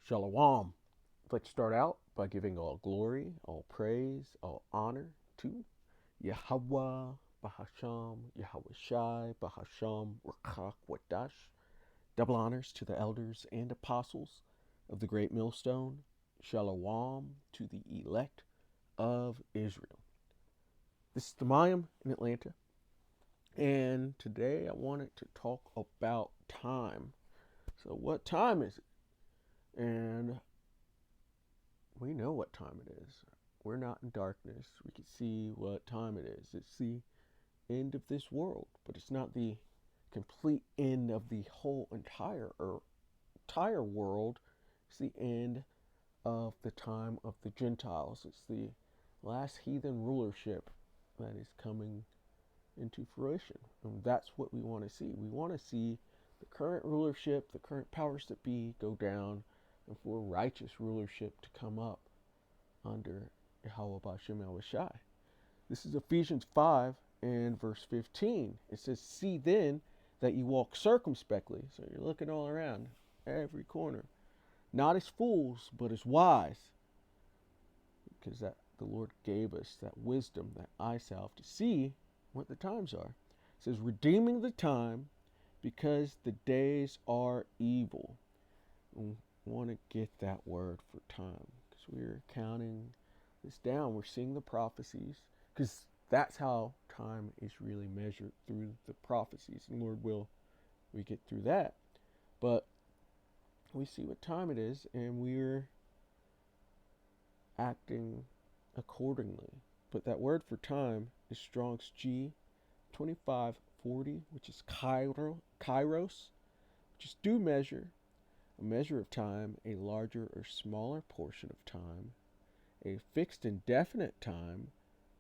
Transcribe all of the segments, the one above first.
Shalom. I'd like to start out by giving all glory, all praise, all honor to Yahweh, Bahasham, Yahweh Shai, Bahasham, Rakak, Wadash. Double honors to the elders and apostles of the great millstone. Shalom to the elect of Israel. This is the Mayim in Atlanta, and today I wanted to talk about time. So, what time is it? And we know what time it is. We're not in darkness. We can see what time it is. It's the end of this world, but it's not the complete end of the whole entire world. It's the end of the time of the Gentiles. It's the last heathen rulership that is coming into fruition. And that's what we want to see. We want to see the current rulership, the current powers that be go down, and for righteous rulership to come up under Yahweh Bashem Yahushai. This is Ephesians 5 and verse 15. It says, "See then that you walk circumspectly." So you're looking all around, every corner. "Not as fools, but as wise." Because that the Lord gave us that wisdom, that eyesalve to see what the times are. It says, "Redeeming the time because the days are evil." We want to get that word for time because we're counting this down. We're seeing the prophecies because that's how time is really measured, through the prophecies. And Lord will, we get through that. But we see what time it is and we're acting accordingly. But that word for time is Strong's G 2540, which is kairos, which is due measure, a measure of time, a larger or smaller portion of time, a fixed and definite time,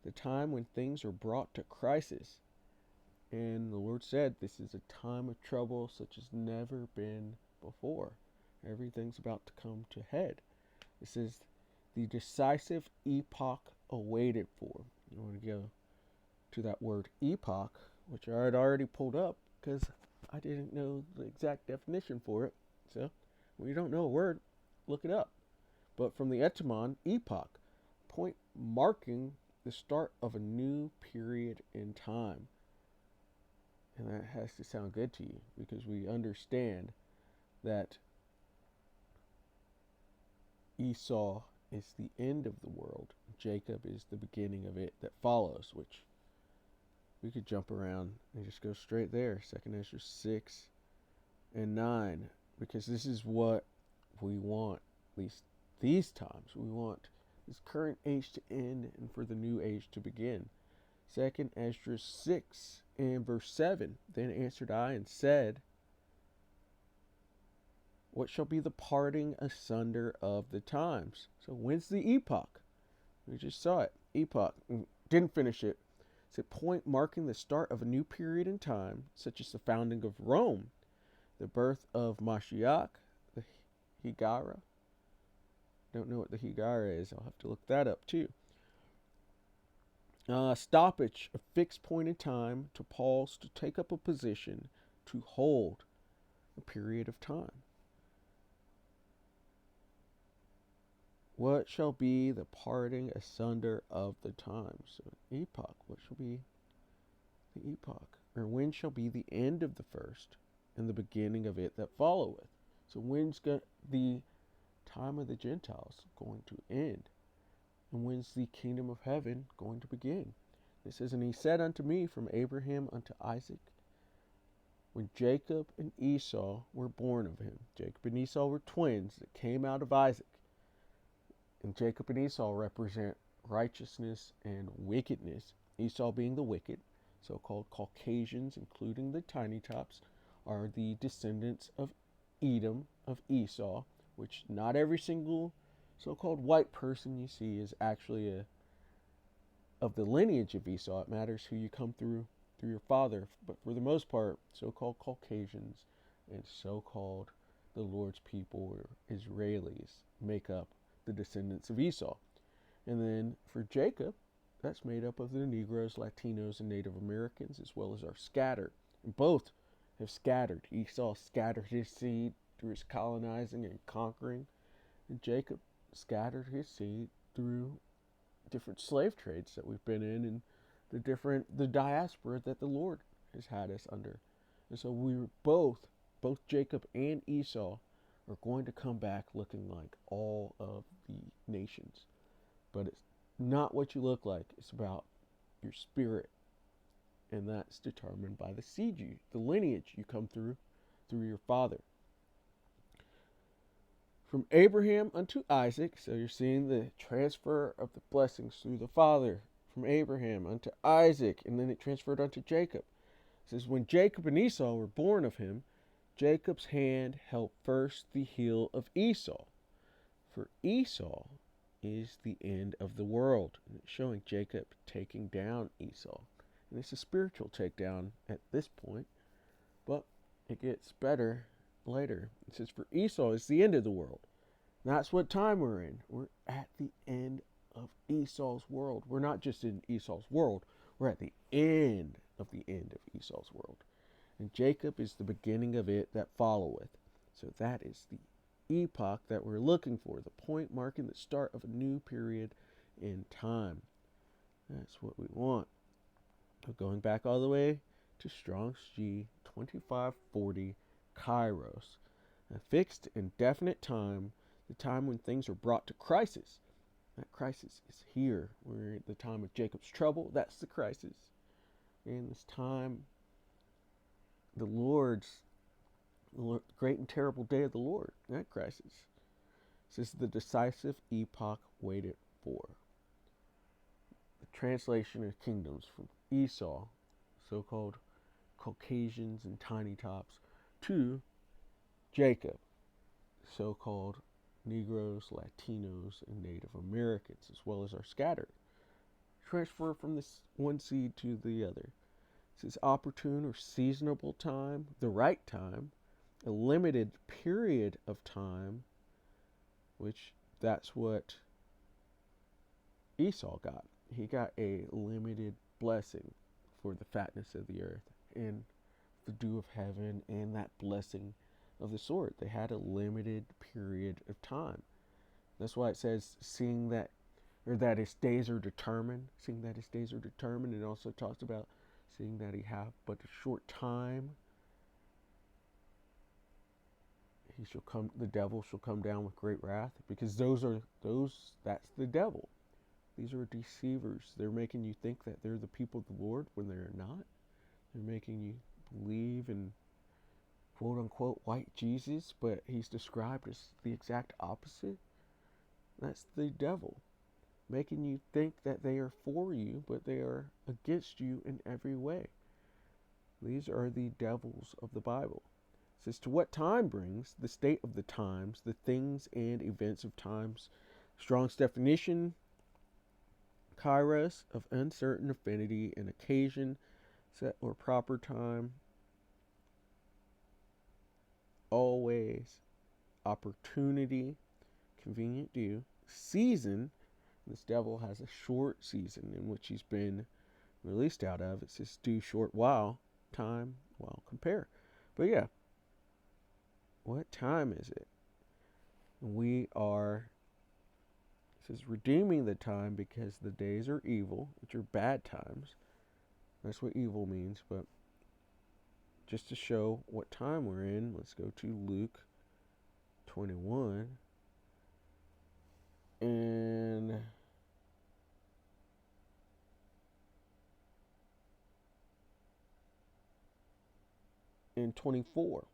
the time when things are brought to crisis. And the Lord said this is a time of trouble such as never been before. Everything's about to come to head. This is the decisive epoch awaited for. You want to go to that word epoch, which I had already pulled up because I didn't know the exact definition for it. So when you don't know a word, look it up. But from the etymon, epoch, point marking the start of a new period in time. And that has to sound good to you because we understand that Esau is the end of the world. Jacob is the beginning of it that follows, which we could jump around and just go straight there. 2nd Ezra 6 and 9, because this is what we want, at least these times. We want this current age to end and for the new age to begin. 2nd Ezra 6 and verse 7, "Then answered I and said, What shall be the parting asunder of the times?" So when's the epoch? We just saw it. Epoch. Didn't finish it. It's a point marking the start of a new period in time, such as the founding of Rome, the birth of Mashiach, the Higara. Don't know what the Higara is. I'll have to look that up too. Stoppage, a fixed point in time to pause, to take up a position, to hold a period of time. What shall be the parting asunder of the times? So, epoch. What shall be the epoch? Or when shall be the end of the first and the beginning of it that followeth? So when's the time of the Gentiles going to end? And when's the kingdom of heaven going to begin? It says, "And he said unto me, from Abraham unto Isaac, when Jacob and Esau were born of him." Jacob and Esau were twins that came out of Isaac. And Jacob and Esau represent righteousness and wickedness. Esau being the wicked, so-called Caucasians, including the tiny tops, are the descendants of Edom, of Esau, which not every single so-called white person you see is actually of the lineage of Esau. It matters who you come through your father. But for the most part, so-called Caucasians and so-called the Lord's people or Israelis make up the descendants of Esau. And then for Jacob, that's made up of the Negroes, Latinos, and Native Americans, as well as our scattered. And both have scattered. Esau scattered his seed through his colonizing and conquering, And Jacob scattered his seed through different slave trades that we've been in, and the diaspora that the Lord has had us under. And so we're both Jacob and Esau are going to come back looking like all of the nations. But it's not what you look like. It's about your spirit. And that's determined by the lineage you come through your father. From Abraham unto Isaac, so you're seeing the transfer of the blessings through the father from Abraham unto Isaac, and then it transferred unto Jacob. It says, when Jacob and Esau were born of him, Jacob's hand held first the heel of Esau, for Esau is the end of the world. And it's showing Jacob taking down Esau. And it's a spiritual takedown at this point, but it gets better later. It says, for Esau is the end of the world. And that's what time we're in. We're at the end of Esau's world. We're not just in Esau's world, we're at the end of Esau's world. And Jacob is the beginning of it that followeth. So that is the epoch that we're looking for, the point marking the start of a new period in time. That's what we want. So going back all the way to Strong's G 2540 Kairos, a fixed and definite time, the time when things are brought to crisis. That crisis is here. We're at the time of Jacob's trouble. That's the crisis. In this time, the great and terrible day of the Lord, that crisis. This is the decisive epoch waited for. The translation of kingdoms from Esau, so-called Caucasians and tiny tops, to Jacob, so-called Negroes, Latinos, and Native Americans, as well as our scattered. Transfer from this one seed to the other. This is opportune or seasonable time, the right time, a limited period of time, which that's what Esau got. He got a limited blessing for the fatness of the earth and the dew of heaven and that blessing of the sword. They had a limited period of time. That's why it says, seeing that his days are determined. Seeing that his days are determined. It also talks about seeing that he hath but a short time. The devil shall come down with great wrath, because that's the devil. These are deceivers. They're making you think that they're the people of the Lord when they're not. They're making you believe in quote unquote white Jesus, but he's described as the exact opposite. That's the devil, making you think that they are for you, but they are against you in every way. These are the devils of the Bible. It says, to what time brings the state of the times, the things and events of times. Strong's definition, kairos, of uncertain affinity and occasion, set or proper time. Always, opportunity, convenient due. Season, this devil has a short season in which he's been released out of. It says due short while, time, while, compare. But yeah, what time is it? We are, it says, redeeming the time because the days are evil, which are bad times. That's what evil means, but just to show what time we're in, let's go to Luke 21. And in 24.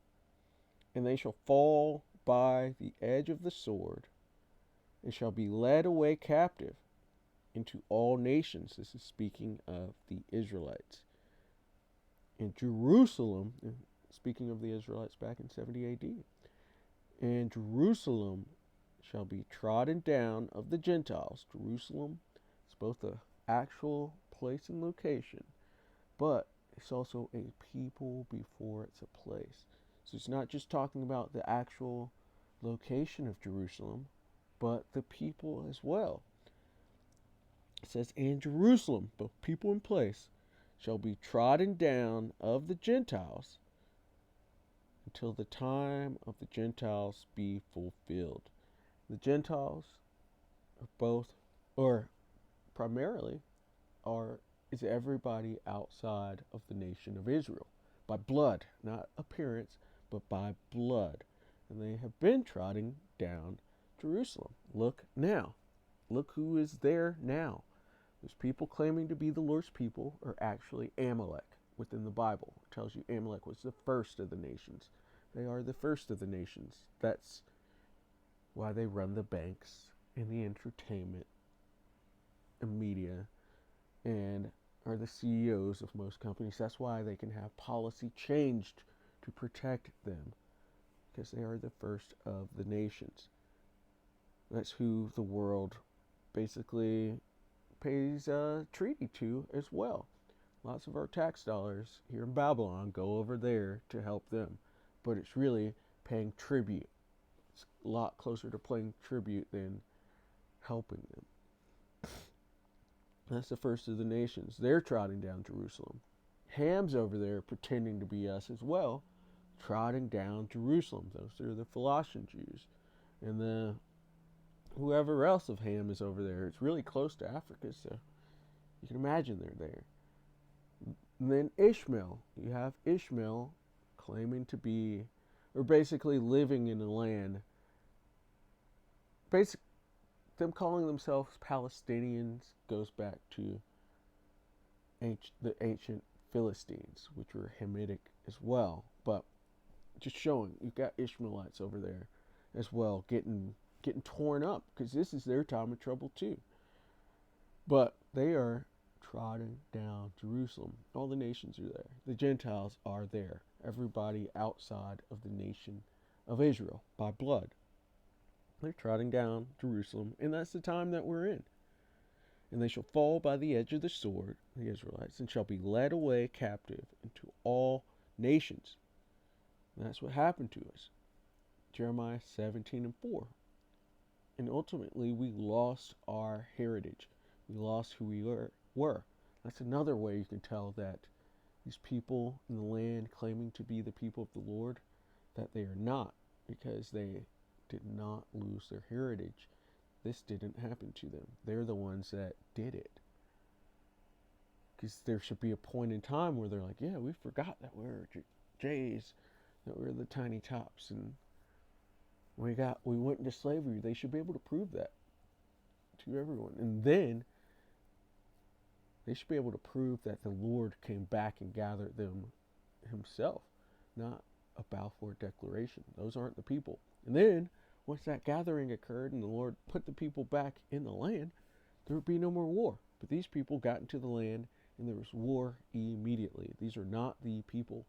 And they shall fall by the edge of the sword, and shall be led away captive into all nations. This is speaking of the Israelites. In Jerusalem, speaking of the Israelites back in 70 AD, and Jerusalem shall be trodden down of the Gentiles. Jerusalem is both an actual place and location, but it's also a people before it's a place. So it's not just talking about the actual location of Jerusalem, but the people as well. It says, and Jerusalem, both people and place, shall be trodden down of the Gentiles until the time of the Gentiles be fulfilled. The Gentiles are both, or primarily, are is everybody outside of the nation of Israel by blood, not appearance, but by blood. And they have been trotting down Jerusalem. Look now. Look who is there now. Those people claiming to be the Lord's people are actually Amalek within the Bible. It tells you Amalek was the first of the nations. They are the first of the nations. That's why they run the banks and the entertainment and media and are the CEOs of most companies. That's why they can have policy changed to protect them, because they are the first of the nations. That's who the world basically pays a treaty to as well. Lots of our tax dollars here in Babylon go over there to help them, but it's really paying tribute. It's a lot closer to paying tribute than helping them. That's the first of the nations. They're trotting down Jerusalem. Ham's over there pretending to be us as well, trotting down Jerusalem. Those are the Philossian Jews. And the whoever else of Ham is over there. It's really close to Africa, so you can imagine they're there. And then Ishmael. You have Ishmael claiming to be, or basically living in a land. Them calling themselves Palestinians goes back to the ancient Philistines, which were Hamitic as well. But just showing, you've got Ishmaelites over there as well, getting torn up, because this is their time of trouble too. But they are trotting down Jerusalem. All the nations are there. The Gentiles are there. Everybody outside of the nation of Israel by blood. They're trotting down Jerusalem, and that's the time that we're in. And they shall fall by the edge of the sword, the Israelites, and shall be led away captive into all nations. And that's what happened to us. Jeremiah 17:4. And ultimately, we lost our heritage. We lost who we were. That's another way you can tell that these people in the land claiming to be the people of the Lord, that they are not, because they did not lose their heritage. This didn't happen to them. They're the ones that did it. Because there should be a point in time where they're like, yeah, we forgot that we're Jays, that we're the tiny tops, and we went into slavery. They should be able to prove that to everyone. And then they should be able to prove that the Lord came back and gathered them himself, not a Balfour Declaration. Those aren't the people. And then, once that gathering occurred and the Lord put the people back in the land, there would be no more war. But these people got into the land and there was war immediately. These are not the people.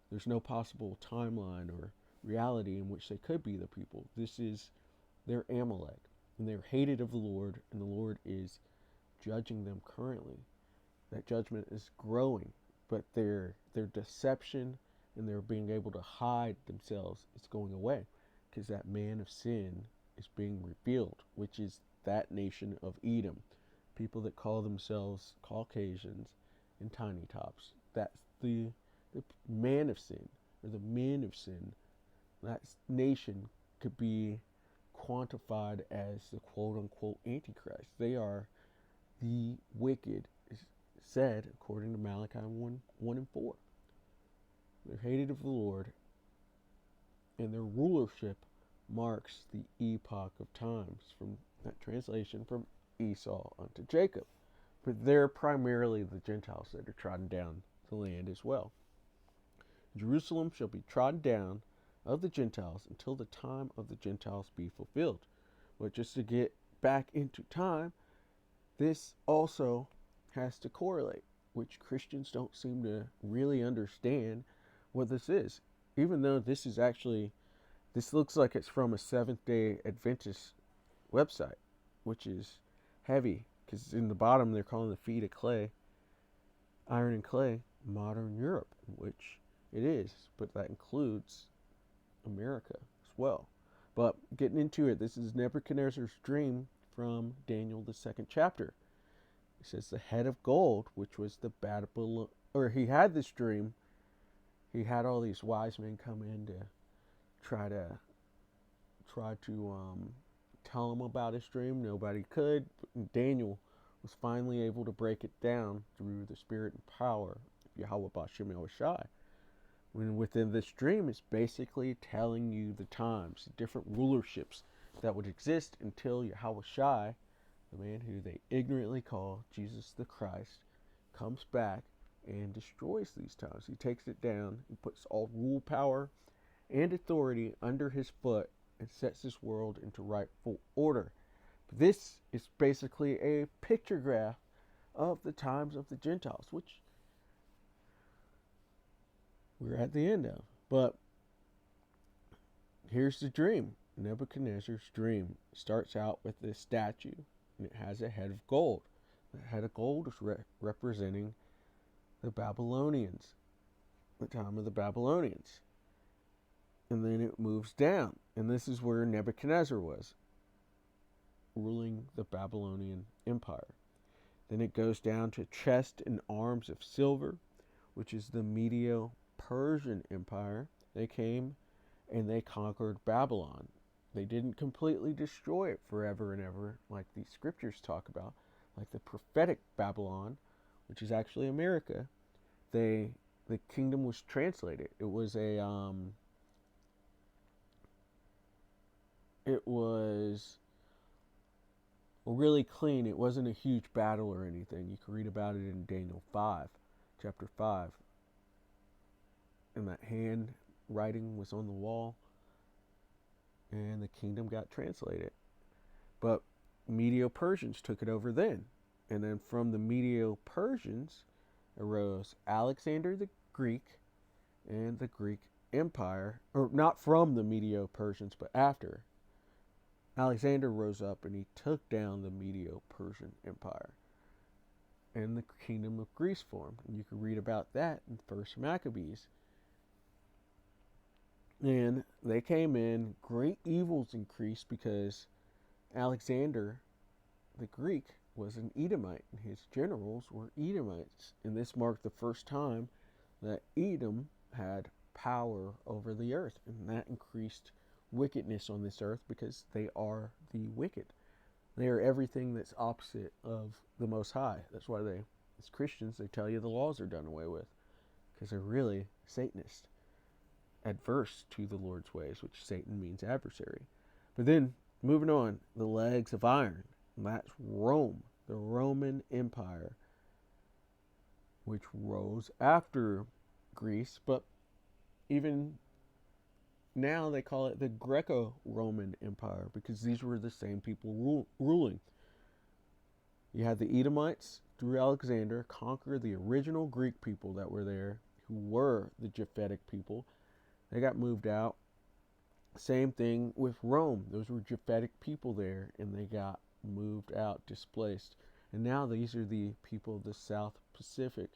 There's no possible timeline or reality in which they could be the people. This is their Amalek, and they're hated of the Lord, and the Lord is judging them currently. That judgment is growing, but their deception and their being able to hide themselves is going away, because that man of sin is being revealed, which is that nation of Edom, people that call themselves Caucasians and tiny tops. That's the man of sin, or the men of sin. That nation could be quantified as the quote-unquote Antichrist. They are the wicked, said according to Malachi 1:4. They're hated of the Lord, and their rulership marks the epoch of times, from that translation from Esau unto Jacob. But they're primarily the Gentiles that are trodden down the land as well. Jerusalem shall be trodden down of the Gentiles until the time of the Gentiles be fulfilled. But just to get back into time, this also has to correlate, which Christians don't seem to really understand what this is. Even though this looks like it's from a Seventh-day Adventist website, which is heavy, because in the bottom they're calling the feet of clay, iron and clay, modern Europe, which it is, but that includes America as well. But getting into it, this is Nebuchadnezzar's dream from Daniel, the 2nd chapter. It says the head of gold, which was the Babylon, or he had this dream. He had all these wise men come in to try to tell him about his dream. Nobody could. But Daniel was finally able to break it down through the spirit and power of Yahweh Bashem Yahushai. When within this dream, it's basically telling you the times, the different rulerships that would exist until Yahushai, the man who they ignorantly call Jesus the Christ, comes back and destroys these times. He takes it down and puts all rule, power, and authority under his foot and sets this world into rightful order. This is basically a picture graph of the times of the Gentiles, which we're at the end of. But here's the dream. Nebuchadnezzar's dream starts out with this statue, and it has a head of gold. The head of gold is representing the Babylonians, the time of the Babylonians. And then it moves down, and this is where Nebuchadnezzar was, ruling the Babylonian Empire. Then it goes down to chest and arms of silver, which is the Medo-Persian Empire. They came and they conquered Babylon. They didn't completely destroy it forever and ever, like the scriptures talk about, like the prophetic Babylon, which is actually America. The kingdom was translated. It was really clean. It wasn't a huge battle or anything. You can read about it in Daniel 5, chapter 5. And that handwriting was on the wall, and the kingdom got translated. But Medo-Persians took it over then. And then from the Medo-Persians arose Alexander the Greek and the Greek Empire, or not from the Medo-Persians, but after. Alexander rose up and he took down the Medo-Persian Empire, and the kingdom of Greece formed. And you can read about that in First Maccabees. And they came in, great evils increased because Alexander the Greek was an Edomite, and his generals were Edomites. And this marked the first time that Edom had power over the earth, and that increased wickedness on this earth because they are the wicked. They are everything that's opposite of the Most High. That's why they, as Christians, they tell you the laws are done away with, because they're really Satanists, adverse to the Lord's ways, which Satan means adversary. But then, moving on, the legs of iron. That's Rome, the Roman Empire, which rose after Greece, but even now they call it the Greco-Roman Empire because these were the same people ruling. You had the Edomites through Alexander conquer the original Greek people that were there, who were the Japhetic people. They got moved out. Same thing with Rome. Those were Japhetic people there, and they got moved out, displaced. And now these are the people of the South Pacific,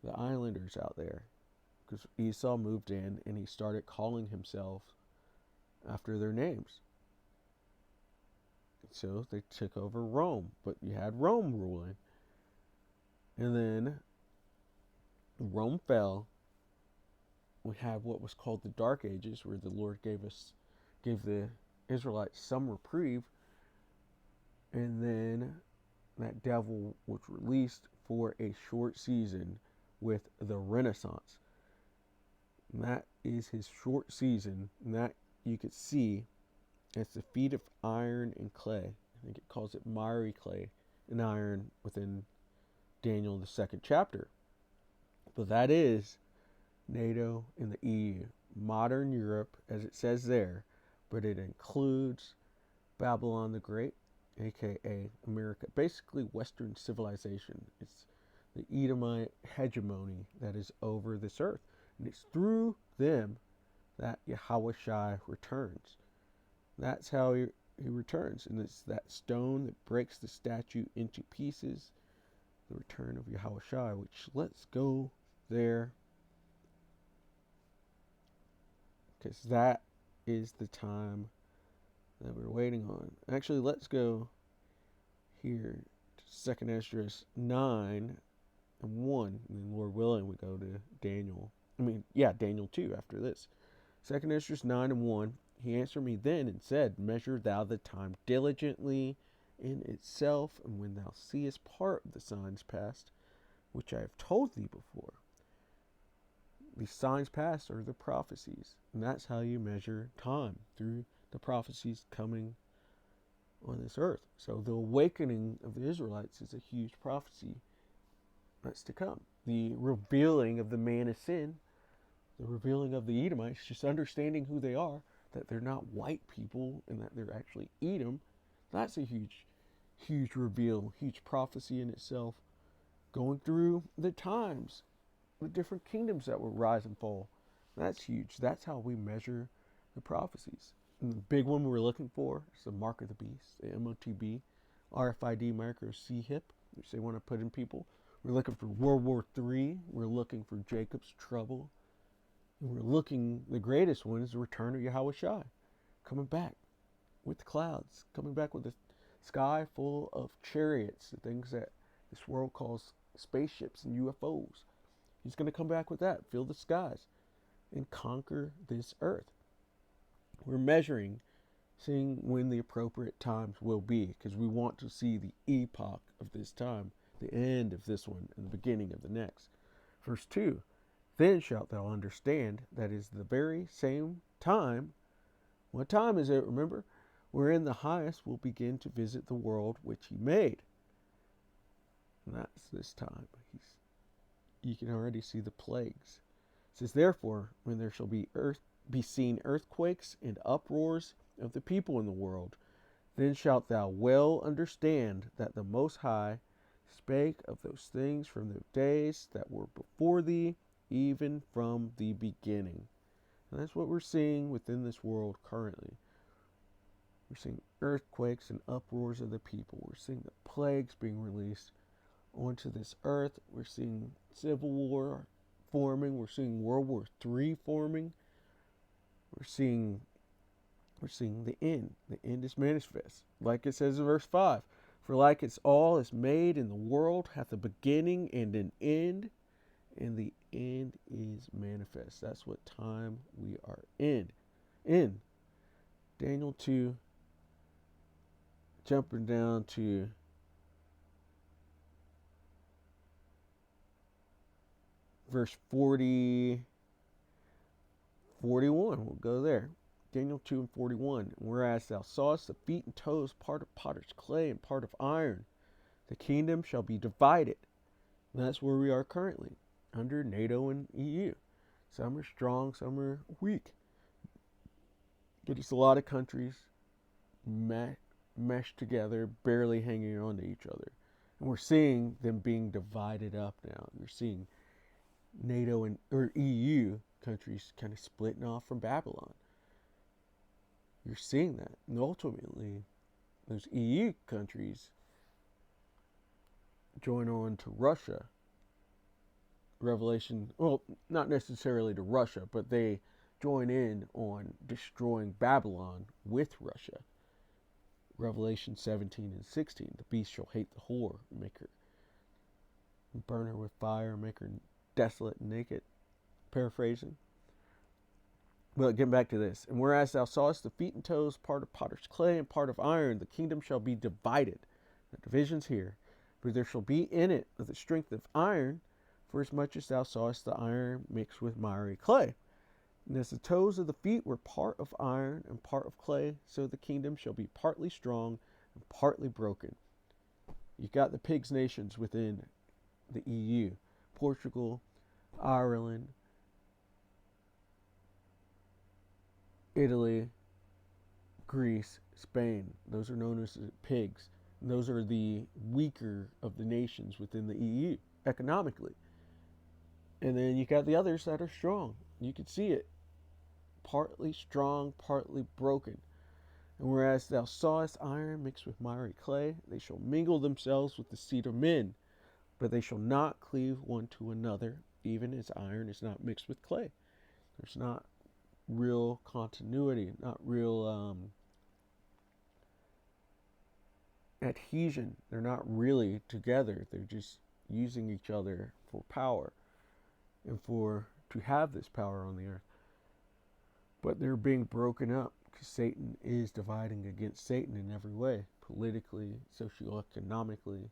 the islanders out there. Because Esau moved in and he started calling himself after their names. So they took over Rome, but you had Rome ruling. And then Rome fell. We have what was called the Dark Ages, where the Lord gave the Israelites some reprieve. And then that devil was released for a short season with the Renaissance. And that is his short season. And that you could see as the feet of iron and clay. I think it calls it miry clay and iron within Daniel, the 2nd chapter. But that is NATO and the EU. Modern Europe, as it says there. But it includes Babylon the Great, aka America. Basically Western civilization. It's the Edomite hegemony that is over this earth. And it's through them that Yahushai returns. That's how he returns. And it's that stone that breaks the statue into pieces. The return of Yahushai, which let's go there. Because that is the time that we're waiting on. Actually, let's go here to 2nd Esdras 9 and 1. And then, Lord willing, we go to Daniel. Daniel 2 after this. 2nd Esdras 9 and 1. He answered me then and said, Measure thou the time diligently in itself, and when thou seest part of the signs past, which I have told thee before. These signs past are the prophecies, and that's how you measure time, through the prophecies coming on this earth. So the awakening of the Israelites is a huge prophecy that's to come. The revealing of the man of sin, the revealing of the Edomites, just understanding who they are, that they're not white people and that they're actually Edom, that's a huge reveal, huge prophecy in itself. Going through the times, the different kingdoms that will rise and fall, that's huge. That's how we measure the prophecies. And the big one we're looking for is the mark of the beast, the MOTB, RFID marker, CHIP, which they want to put in people. We're looking for World War III. We're looking for Jacob's trouble. And we're looking, the greatest one is the return of Yahweh Shai, coming back with the clouds, coming back with a sky full of chariots, the things that this world calls spaceships and UFOs. He's going to come back with that, fill the skies, and conquer this earth. We're measuring, seeing when the appropriate times will be, because we want to see the epoch of this time, the end of this one, and the beginning of the next. Verse 2, Then shalt thou understand that is the very same time. What time is it, remember? Wherein the highest will begin to visit the world which he made. And that's this time. You can already see the plagues. It says, Therefore, when there shall be seen earthquakes and uproars of the people in the world, then shalt thou well understand that the Most High spake of those things from the days that were before thee, even from the beginning. And that's what we're seeing within this world currently. We're seeing earthquakes and uproars of the people. We're seeing the plagues being released onto this earth. We're seeing civil war forming. We're seeing World War III forming. We're seeing the end. The end is manifest. Like it says in verse 5, For like it's all is made in the world hath a beginning and an end, and the end is manifest. That's what time we are in. Daniel 2, jumping down to verse 41. We'll go there. Daniel 2 and 41. Whereas thou sawest the feet and toes, part of potter's clay and part of iron, the kingdom shall be divided. And that's where we are currently, under NATO and EU. Some are strong, some are weak. But it's a lot of countries meshed together, barely hanging on to each other. And we're seeing them being divided up now. You're seeing NATO and or EU countries kind of splitting off from Babylon. You're seeing that. And ultimately, those EU countries join on to Russia. Revelation, well, not necessarily to Russia, but they join in on destroying Babylon with Russia. Revelation 17 and 16. The beast shall hate the whore, make her, burn her with fire, make her desolate and naked. Paraphrasing. But getting back to this. And whereas thou sawest the feet and toes, part of potter's clay and part of iron, the kingdom shall be divided. The division's here. For there shall be in it of the strength of iron, for as much as thou sawest the iron mixed with miry clay. And as the toes of the feet were part of iron and part of clay, so the kingdom shall be partly strong and partly broken. You've got the pigs nations within the EU. Portugal, Ireland, Italy, Greece, Spain. Those are known as pigs. And those are the weaker of the nations within the EU economically. And then you got the others that are strong. You can see it. Partly strong, partly broken. And whereas thou sawest iron mixed with miry clay, they shall mingle themselves with the seed of men, but they shall not cleave one to another, even as iron is not mixed with clay. There's not real continuity, not real adhesion. They're not really together. They're just using each other for power and to have this power on the earth. But they're being broken up because Satan is dividing against Satan in every way, politically, socioeconomically,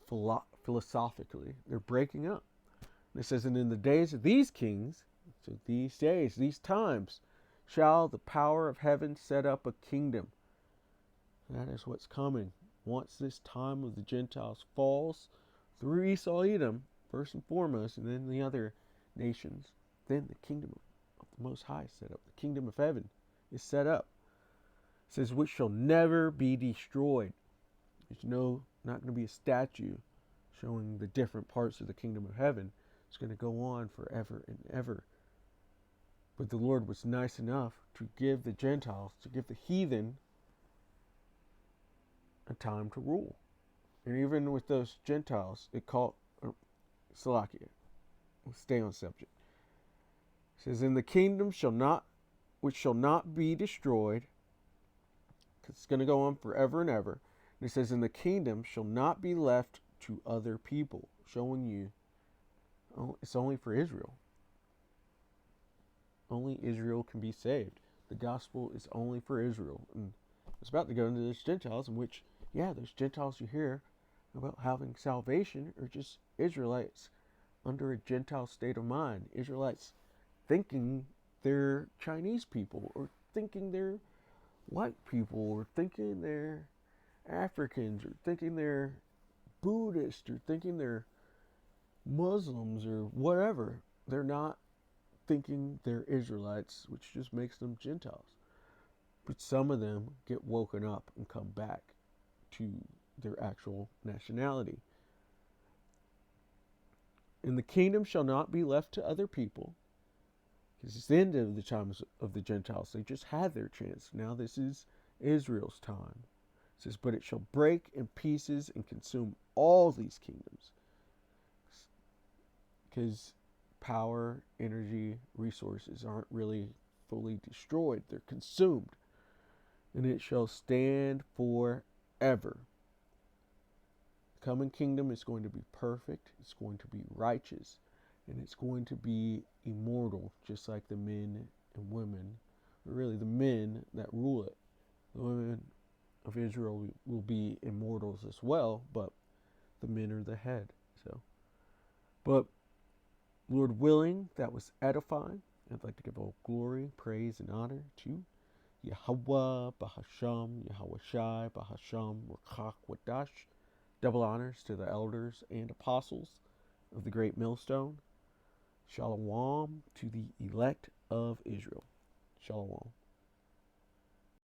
philosophically. They're breaking up. And it says, and in the days of these kings, so these days, these times, shall the power of heaven set up a kingdom. That is what's coming. Once this time of the Gentiles falls through Esau, Edom, first and foremost, and then the other nations, then the kingdom of the Most High is set up. The kingdom of heaven is set up. It says, which shall never be destroyed. There's not going to be a statue showing the different parts of the kingdom of heaven. It's going to go on forever and ever. But the Lord was nice enough to give the Gentiles, to give the heathen a time to rule. And even with those Gentiles, it called Salakia. We'll stay on subject. It says, in the kingdom which shall not be destroyed, because it's going to go on forever and ever. And it says, and the kingdom shall not be left to other people, showing you it's only for Israel. Only Israel can be saved. The gospel is only for Israel. And it's about to go into those Gentiles, in which, those Gentiles you hear about having salvation are just Israelites under a Gentile state of mind. Israelites thinking they're Chinese people, or thinking they're white people, or thinking they're Africans, or thinking they're Buddhist, or thinking they're Muslims, or whatever. They're not thinking they're Israelites, which just makes them Gentiles. But some of them get woken up and come back to their actual nationality. And the kingdom shall not be left to other people, because it's the end of the times of the Gentiles. They just had their chance. Now this is Israel's time. It says, but it shall break in pieces and consume all these kingdoms. Because power, energy, resources aren't really fully destroyed. They're consumed. And it shall stand forever. The coming kingdom is going to be perfect. It's going to be righteous. And it's going to be immortal, just like the men and women, or really the men that rule it. The women of Israel will be immortals as well, but the men are the head. But Lord willing, that was edifying. I'd like to give all glory, praise, and honor to Yahweh, Bahasham, Yahweh Shai, Bahasham, Rakach, Wadash. Double honors to the elders and apostles of the great millstone. Shalom to the elect of Israel. Shalom.